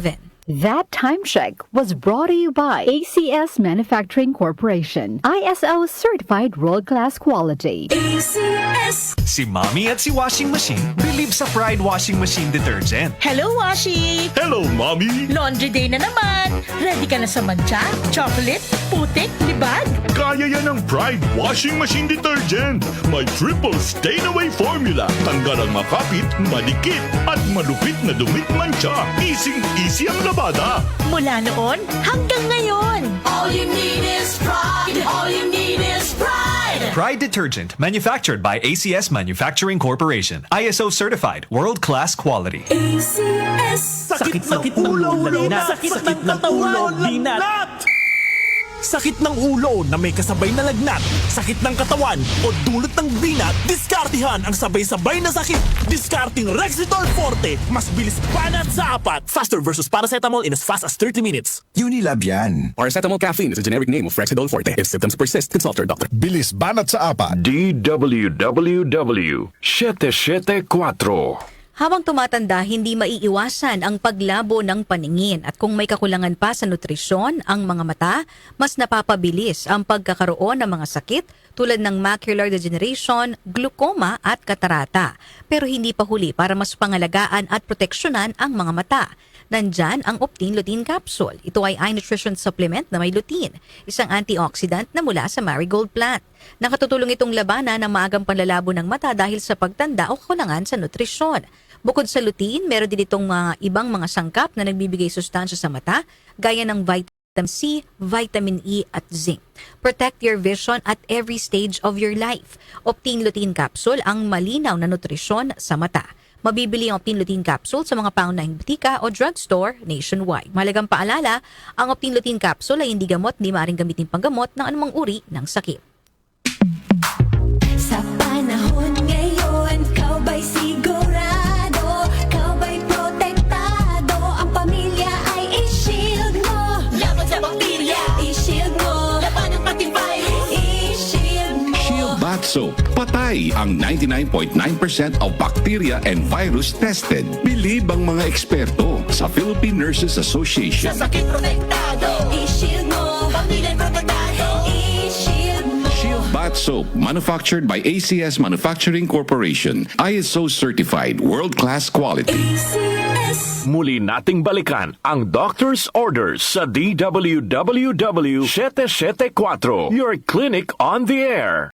7. That time check was brought to you by ACS Manufacturing Corporation, ISO certified world-class quality. ACS! Si Mommy at si Washing Machine believe sa Pride Washing Machine Detergent. Hello, Washi! Hello, Mommy! Laundry day na naman! Ready ka na sa mancha, chocolate, putik, libag? Kaya yan ang Pride Washing Machine Detergent. May triple stain-away formula. Tanggal ang makapit, madikit, at malupit na dumit mancha. Easy ang labada. Mula noon hanggang ngayon. All you need is pride. All you need is pride. Pride Detergent, manufactured by ACS Manufacturing Corporation. ISO certified, world-class quality. ACS. Sakit ng ulo, lagnat. Sakit ng ulo, lagnat. Sakit ng ulo na may kasabay na lagnat, sakit ng katawan o dulot ng binat, diskartihan ang sabay-sabay na sakit. Diskarting Rexidol Forte, mas bilis banat sa apat. Faster versus paracetamol in as fast as 30 minutes. Unilab yan. Paracetamol caffeine is a generic name of Rexidol Forte. If symptoms persist, consult your doctor. Bilis banat sa apat. DWWW 774. Habang tumatanda, hindi maiiwasan ang paglabo ng paningin at kung may kakulangan pa sa nutrisyon ang mga mata, mas napapabilis ang pagkakaroon ng mga sakit tulad ng macular degeneration, glaucoma at katarata. Pero hindi pa huli para mas pangalagaan at proteksyonan ang mga mata. Nandyan ang Optin Lutein Capsule. Ito ay eye nutrition supplement na may lutein, isang antioxidant na mula sa marigold plant. Nakatutulong itong labanan ang maagang panlalabo ng mata dahil sa pagtanda o kakulangan sa nutrisyon. Bukod sa lutein, meron din itong mga ibang mga sangkap na nagbibigay sustansya sa mata, gaya ng vitamin C, vitamin E at zinc. Protect your vision at every stage of your life. Optin Lutein Capsule ang malinaw na nutrisyon sa mata. Mabibili ang Optin Lutein Capsule sa mga pangunahing butika o drugstore nationwide. Mahalagang paalala, ang Optin Lutein Capsule ay hindi gamot, hindi maaaring gamitin panggamot ng anumang uri ng sakit. Sa panahon ngayon, kau ba'y sigurado? Kau ba'y protektado? Ang pamilya ay i-shield mo. Laban sa bakterya, i-shield mo. Laban ng pating virus, i-shield mo. Shield Bath Soap. Patay ang 99.9% of bacteria and virus tested. Believe ang mga eksperto sa Philippine Nurses Association. Sa sakit protektado, i-shield mo. Pamilya protektado, i-shield mo. Shield Bath Soap, manufactured by ACS Manufacturing Corporation. ISO certified, world-class quality. ACS. Muli nating balikan ang doctor's orders sa DWWW 774, your clinic on the air.